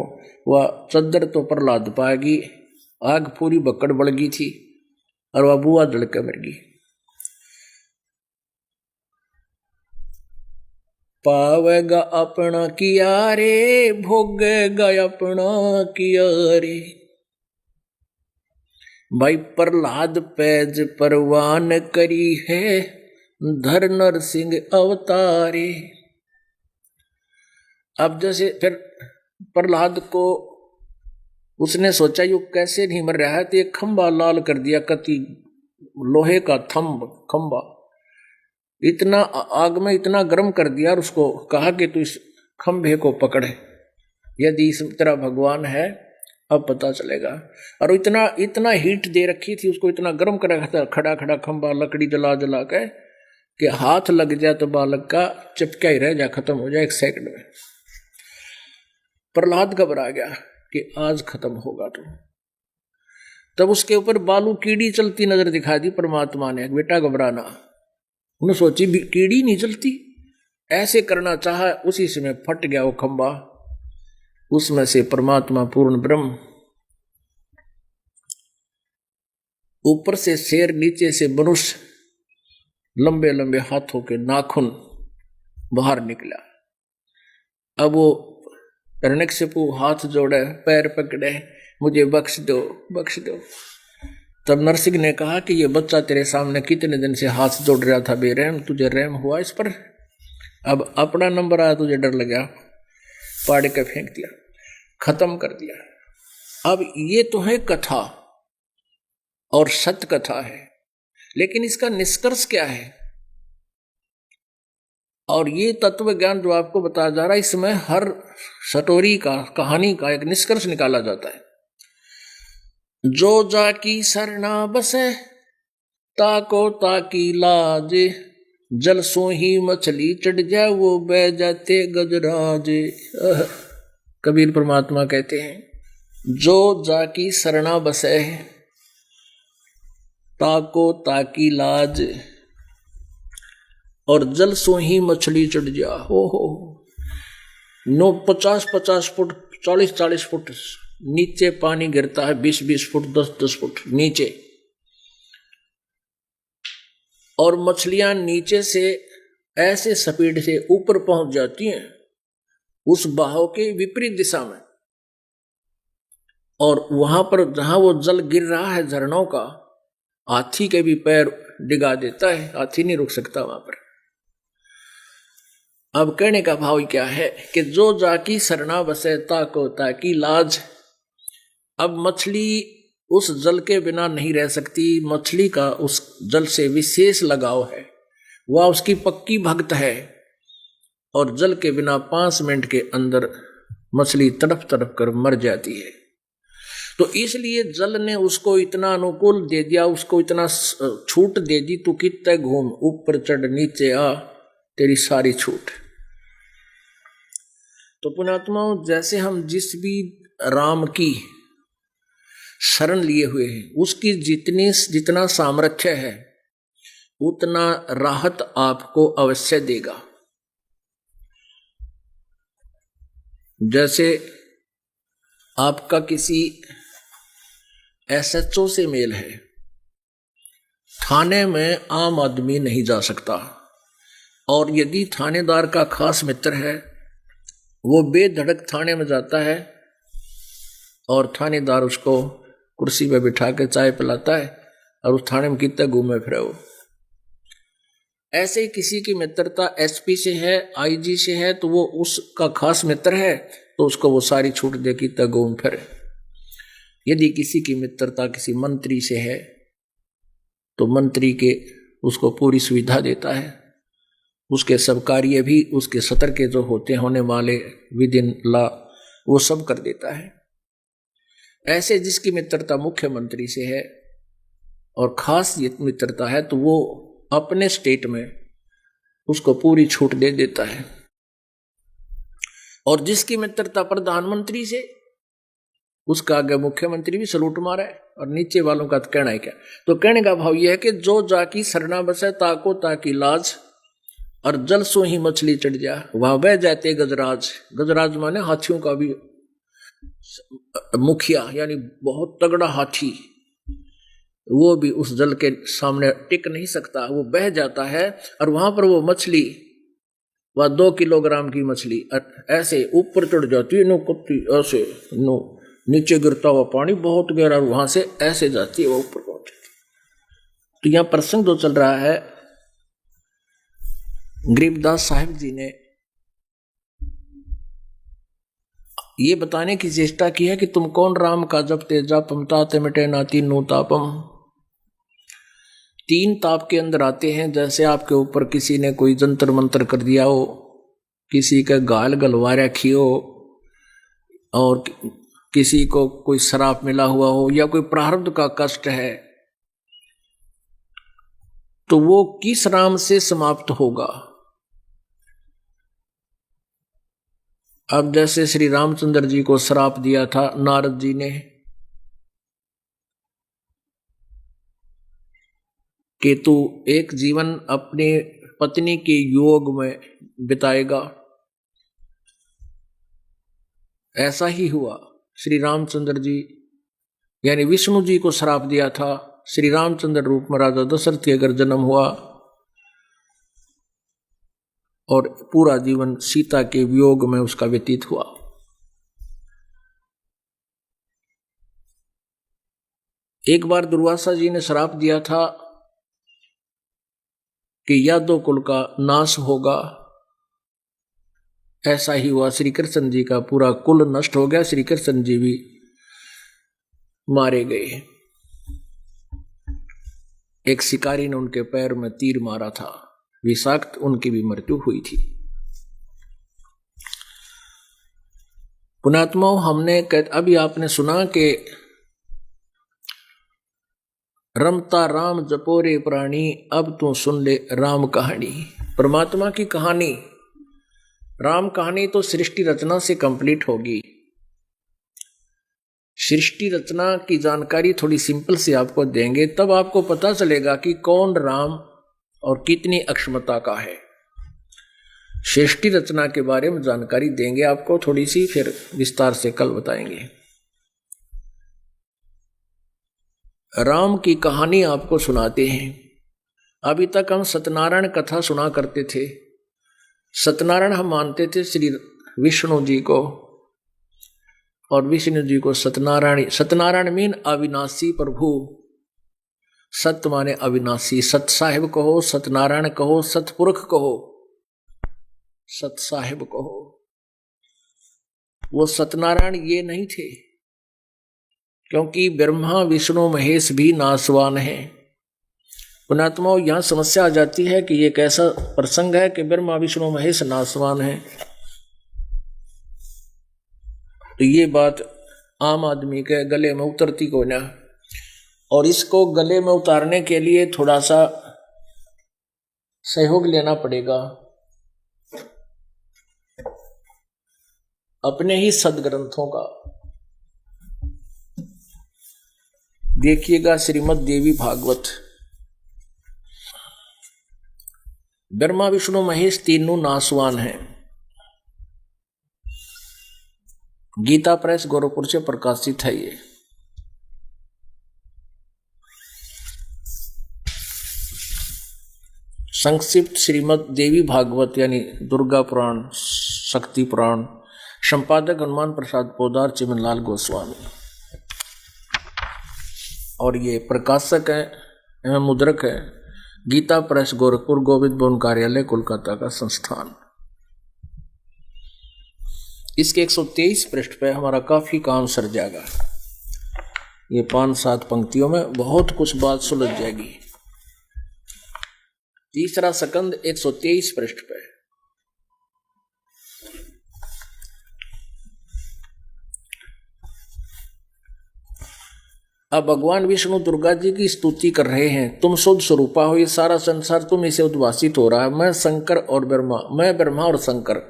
वह चादर तो प्रहलाद पाएगी, आग पूरी बक्कड़ बढ़ गई थी, और वह बुआ जल के मर गई। पावेगा अपना किया रे, भोगेगा अपना किया रे। भाई प्रहलाद पैज परवान करी है, धर नरसिंह अवतारे। अब जैसे फिर प्रहलाद को उसने सोचा यू कैसे नहीं मर रहा है, तो एक खंबा लाल कर दिया, कति लोहे का खंबा, इतना आग में इतना गर्म कर दिया, और उसको कहा कि तू इस खंभे को पकड़े, यदि इस तरह भगवान है अब पता चलेगा। और इतना हीट दे रखी थी उसको, इतना गर्म कर रखा था, खड़ा खड़ा खंबा लकड़ी जला जला के, कि हाथ लग जाए तो बालक का चिपका ही रह जाए, खत्म हो जाए 1 सेकंड में। प्रहलाद घबरा गया कि आज खत्म होगा। तो तब उसके ऊपर बालू कीड़ी चलती नजर दिखा दी परमात्मा ने, बेटा घबराना। उन्होंने सोची कीड़ी नहीं चलती, ऐसे करना चाहा, उसी समय फट गया वो खंबा, उसमें से परमात्मा पूर्ण ब्रह्म, ऊपर से शेर, नीचे से मनुष्य, लंबे लंबे हाथों के नाखून बाहर निकला। अब वो हिरण्यकशिपु हाथ जोड़े, पैर पकड़े, मुझे बख्श दो बख्श दो। तब नरसिंह ने कहा कि ये बच्चा तेरे सामने कितने दिन से हाथ जोड़ रहा था बेरहम, तुझे रहम हुआ इस पर? अब अपना नंबर आया, तुझे डर लगा, पाड़ के फेंक दिया, खत्म कर दिया। अब ये तो है कथा और सत्य कथा है, लेकिन इसका निष्कर्ष क्या है? और ये तत्व ज्ञान जो आपको बताया जा रहा है, इसमें हर स्टोरी का, कहानी का एक निष्कर्ष निकाला जाता है। जो जाकी सरना बसे ताको ताकी लाज, जल सो ही मछली चढ़ जाए वो बह जाते गजराज। कबीर परमात्मा कहते हैं, जो जाकी सरना बसे ताको ताकी लाज, और जल सो ही मछली चढ़ जा। हो 50-50 फुट, 40-40 फुट नीचे पानी गिरता है, 20-20 फुट, 10-10 फुट नीचे, और मछलियां नीचे से ऐसे स्पीड से ऊपर पहुंच जाती हैं उस बहाव के विपरीत दिशा में, और वहां पर जहां वो जल गिर रहा है झरनों का, हाथी के भी पैर डिगा देता है, हाथी नहीं रुक सकता वहां पर। अब कहने का भाव क्या है कि जो जाकी सरना बसे ताको ताकी लाज। अब मछली उस जल के बिना नहीं रह सकती, मछली का उस जल से विशेष लगाव है, वह उसकी पक्की भक्त है, और जल के बिना 5 मिनट के अंदर मछली तड़प तड़प कर मर जाती है। तो इसलिए जल ने उसको इतना अनुकूल दे दिया, उसको इतना छूट दे दी, तू कितने घूम, ऊपर चढ़ नीचे आ, तेरी सारी छूट। तो पुण्यात्माओं, जैसे हम जिस भी राम की शरण लिए हुए हैं, उसकी जितना सामर्थ्य है उतना राहत आपको अवश्य देगा। जैसे आपका किसी SHO से मेल है, थाने में आम आदमी नहीं जा सकता, और यदि थानेदार का खास मित्र है, वो बेधड़क थाने में जाता है और थानेदार उसको कुर्सी पे बिठा के चाय पिलाता है, और उस थाने में कितना घूमे फिरे वो। ऐसे ही किसी की मित्रता SP से है, IG से है, तो वो उसका खास मित्र है, तो उसको वो सारी छूट दे, कितना घूम फिरे। यदि किसी की मित्रता किसी मंत्री से है, तो मंत्री के उसको पूरी सुविधा देता है, उसके सब कार्य भी, उसके सत्र के जो होने वाले विद इन लॉ, वो सब कर देता है। ऐसे जिसकी मित्रता मुख्यमंत्री से है और खास मित्रता है, तो वो अपने स्टेट में उसको पूरी छूट दे देता है। और जिसकी मित्रता प्रधानमंत्री से, उसका आगे मुख्यमंत्री भी सलूट मारा है, और नीचे वालों का तो कहना है क्या। तो कहने का भाव यह है कि जो जाकी सरना बसे ताको ताकी लाज, और जल सो ही मछली चढ़ जा वहां बह जाते गजराज। गजराज माने हाथियों का भी मुखिया, यानी बहुत तगड़ा हाथी, वो भी उस जल के सामने टिक नहीं सकता, वो बह जाता है। और वहां पर वो मछली, वह 2 किलोग्राम की मछली ऐसे ऊपर चढ़ जाती है, नो कुत्ती ऐसे, नो नीचे गिरता हुआ पानी बहुत गहरा, वहां से ऐसे जाती है, वो ऊपर पहुंच जाती। तो यहां प्रसंग जो चल रहा है, गरीबदास साहिब जी ने ये बताने की चेष्टा की है कि तुम कौन राम का जपते जापम ताते मिटे ना तीनों तापम। 3 ताप के अंदर आते हैं, जैसे आपके ऊपर किसी ने कोई जंतर मंत्र कर दिया हो, किसी का गाल गलवा रखी हो, और किसी को कोई श्राप मिला हुआ हो, या कोई प्रारब्ध का कष्ट है, तो वो किस राम से समाप्त होगा। अब जैसे श्री रामचंद्र जी को श्राप दिया था नारद जी ने कि तू एक जीवन अपने पत्नी के योग में बिताएगा, ऐसा ही हुआ। श्री रामचंद्र जी यानी विष्णु जी को श्राप दिया था, श्री रामचंद्र रूप में राजा दशरथ के अगर जन्म हुआ, और पूरा जीवन सीता के वियोग में उसका व्यतीत हुआ। एक बार दुर्वासा जी ने श्राप दिया था कि यादव कुल का नाश होगा, ऐसा ही हुआ। श्री कृष्ण जी का पूरा कुल नष्ट हो गया, श्री कृष्ण जी भी मारे गए। एक शिकारी ने उनके पैर में तीर मारा था, विषाक्त, उनकी भी मृत्यु हुई थी। पुणात्माओं, अभी आपने सुना कि रमता राम जपोरे प्राणी, अब तू सुन ले राम कहानी। परमात्मा की कहानी, राम कहानी तो सृष्टि रचना से कंप्लीट होगी। सृष्टि रचना की जानकारी थोड़ी सिंपल से आपको देंगे, तब आपको पता चलेगा कि कौन राम और कितनी अक्षमता का है। सृष्टि रचना के बारे में जानकारी देंगे आपको थोड़ी सी, फिर विस्तार से कल बताएंगे। राम की कहानी आपको सुनाते हैं। अभी तक हम सत्यनारायण कथा सुना करते थे। सत्यनारायण हम मानते थे श्री विष्णु जी को, और विष्णु जी को सत्यनारायण। सत्यनारायण मीन अविनाशी प्रभु। सत्य माने अविनाशी, सत साहिब कहो, सत्यनारायण कहो, सतपुरख कहो, सत साहिब कहो। वो सत्यनारायण ये नहीं थे, क्योंकि ब्रह्मा विष्णु महेश भी नासवान हैं। पुणात्माओं, यहां समस्या आ जाती है कि ये कैसा प्रसंग है कि ब्रह्मा विष्णु महेश नासवान हैं। तो ये बात आम आदमी के गले में उतरती को ना, और इसको गले में उतारने के लिए थोड़ा सा सहयोग लेना पड़ेगा अपने ही सदग्रंथों का। देखिएगा श्रीमद् देवी भागवत। ब्रह्मा विष्णु महेश तीनों नासवान हैं। गीता प्रेस गोरखपुर से प्रकाशित है ये। संक्षिप्त श्रीमद् देवी भागवत यानी दुर्गा पुराण, शक्ति पुराण, संपादक हनुमान प्रसाद पोदार, चिमनलाल गोस्वामी, और ये प्रकाशक है एवं मुद्रक है गीता प्रेस गोरखपुर, गोविंद भवन कार्यालय, कोलकाता का संस्थान। इसके 123 पृष्ठ पे हमारा काफी काम सर जाएगा। ये 5-7 पंक्तियों में बहुत कुछ बात सुलझ जाएगी। तीसरा सकंद 123 पृष्ठ पे। अब भगवान विष्णु दुर्गा जी की स्तुति कर रहे हैं। तुम शुद्ध स्वरूपा हो, ये सारा संसार तुम इसे उद्भासित हो रहा है। मैं शंकर और ब्रह्मा, मैं ब्रह्मा और शंकर।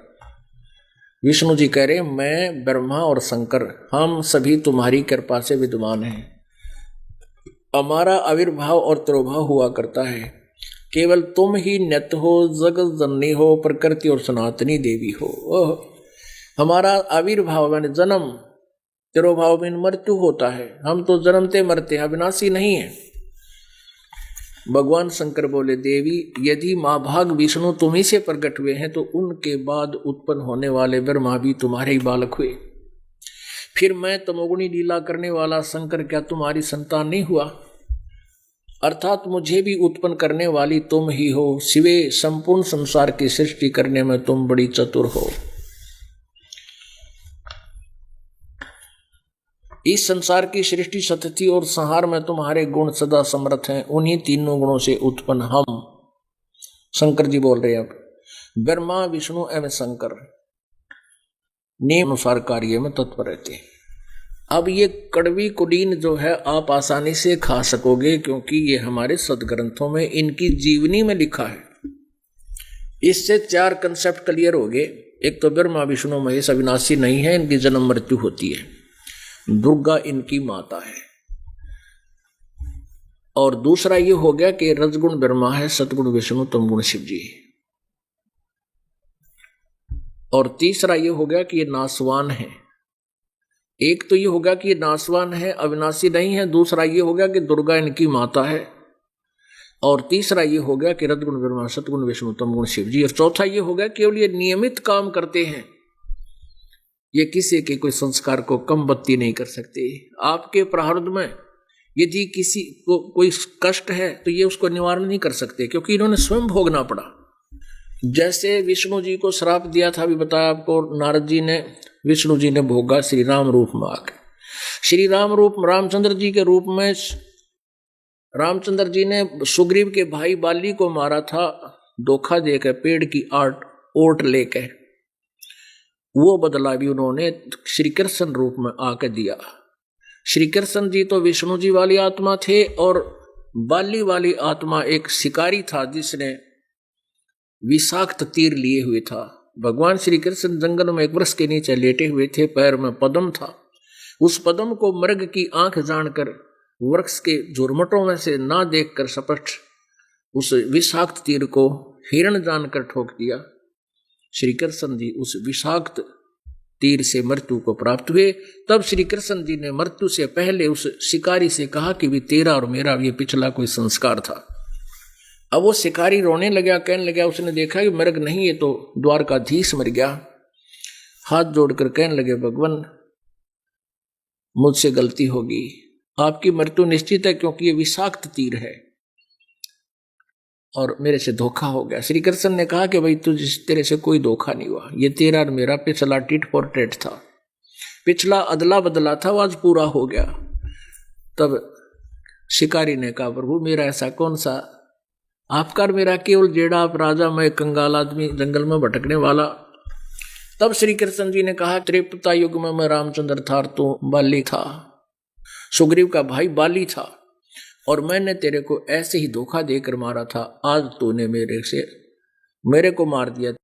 विष्णु जी कह रहे हैं मैं ब्रह्मा और शंकर, हम सभी तुम्हारी कृपा से विद्यमान हैं। हमारा आविर्भाव और तिरोभाव हुआ करता है। केवल तुम ही नित्य हो, जगत जननी हो, प्रकृति और सनातनी देवी हो। हमारा आविर्भाव माने जन्म, तिरोभाव में मृत्यु होता है। हम तो जन्मते मरते हैं, अविनाशी नहीं है। भगवान शंकर बोले देवी, यदि महाभाग विष्णु तुम ही से प्रकट हुए हैं तो उनके बाद उत्पन्न होने वाले ब्रह्मा भी तुम्हारे ही बालक हुए। फिर मैं तमोगुणी लीला करने वाला शंकर क्या तुम्हारी संतान नहीं हुआ? अर्थात मुझे भी उत्पन्न करने वाली तुम ही हो। शिवे, संपूर्ण संसार की सृष्टि करने में तुम बड़ी चतुर हो। इस संसार की सृष्टि, सतति और संहार में तुम्हारे गुण सदा समर्थ हैं। उन्हीं तीनों गुणों से उत्पन्न हम, शंकर जी बोल रहे हैं। अब ब्रह्मा विष्णु एवं शंकर नियम अनुसार कार्य में तत्पर रहते हैं। अब ये कड़वी कुलीन जो है आप आसानी से खा सकोगे, क्योंकि ये हमारे सदग्रंथों में इनकी जीवनी में लिखा है। इससे 4 कंसेप्ट क्लियर हो गए। एक तो ब्रह्मा विष्णु महेश अविनाशी नहीं है, इनकी जन्म मृत्यु होती है। दुर्गा इनकी माता है। और दूसरा ये हो गया कि रजगुण ब्रह्मा है, सतगुण विष्णु, तमगुण शिव जी। और तीसरा ये हो गया कि ये नासवान है। एक तो ये हो गया कि ये नासवान है, अविनाशी नहीं है। दूसरा ये हो गया कि दुर्गा इनकी माता है। और तीसरा ये हो गया कि रजगुण ब्रह्मा, सतगुण विष्णु, तमगुण शिव जी। और चौथा ये हो गया केवल ये नियमित काम करते हैं। ये किसी के कोई संस्कार को कम बत्ती नहीं कर सकते। आपके प्रारब्ध में यदि किसी को कोई कष्ट है तो ये उसको निवारण नहीं कर सकते, क्योंकि इन्होंने स्वयं भोगना पड़ा। जैसे विष्णु जी को श्राप दिया था, अभी बताया आपको, नारद जी ने, विष्णु जी ने भोगा श्री राम रूप में आकर। श्री राम रूप रामचंद्र जी के रूप में रामचंद्र जी ने सुग्रीव के भाई बाली को मारा था, धोखा देकर पेड़ की ओट लेके। वो बदला भी उन्होंने श्री कृष्ण रूप में आकर दिया। श्री कृष्ण जी तो विष्णु जी वाली आत्मा थे और बाली वाली आत्मा एक शिकारी था जिसने विषाक्त तीर लिए हुए था। भगवान श्री कृष्ण जंगल में एक वृक्ष के नीचे लेटे हुए थे, पैर में पद्म था। उस पद्म को मृग की आंख जानकर वृक्ष के झुरमुटों में से ना देखकर स्पष्ट उस विषाक्त तीर को हिरण जानकर ठोक दिया। श्री कृष्ण जी उस विषाक्त तीर से मृत्यु को प्राप्त हुए। तब श्री कृष्ण जी ने मृत्यु से पहले उस शिकारी से कहा कि भी तेरा और मेरा ये पिछला कोई संस्कार था। अब वो शिकारी रोने लगा, कहने लगा, उसने देखा कि मृग नहीं, ये तो द्वारकाधीश मर गया। हाथ जोड़कर कहने लगे, भगवान मुझसे गलती होगी, आपकी मृत्यु निश्चित है क्योंकि ये विषाक्त तीर है और मेरे से धोखा हो गया। श्री कृष्ण ने कहा कि भाई तेरे से कोई धोखा नहीं हुआ, ये तेरा और मेरा पिछला टिट फॉर टेट था, पिछला अदला बदला था, वो आज पूरा हो गया। तब शिकारी ने कहा, प्रभु मेरा ऐसा कौन सा, आपका और मेरा केवल जेड़ा, आप राजा, मैं कंगाल आदमी जंगल में भटकने वाला। तब श्री कृष्ण जी ने कहा, त्रेता युग में मैं रामचंद्र था, तो बाली था, सुग्रीव का भाई बाली था और मैंने तेरे को ऐसे ही धोखा देकर मारा था। आज तूने मेरे को मार दिया।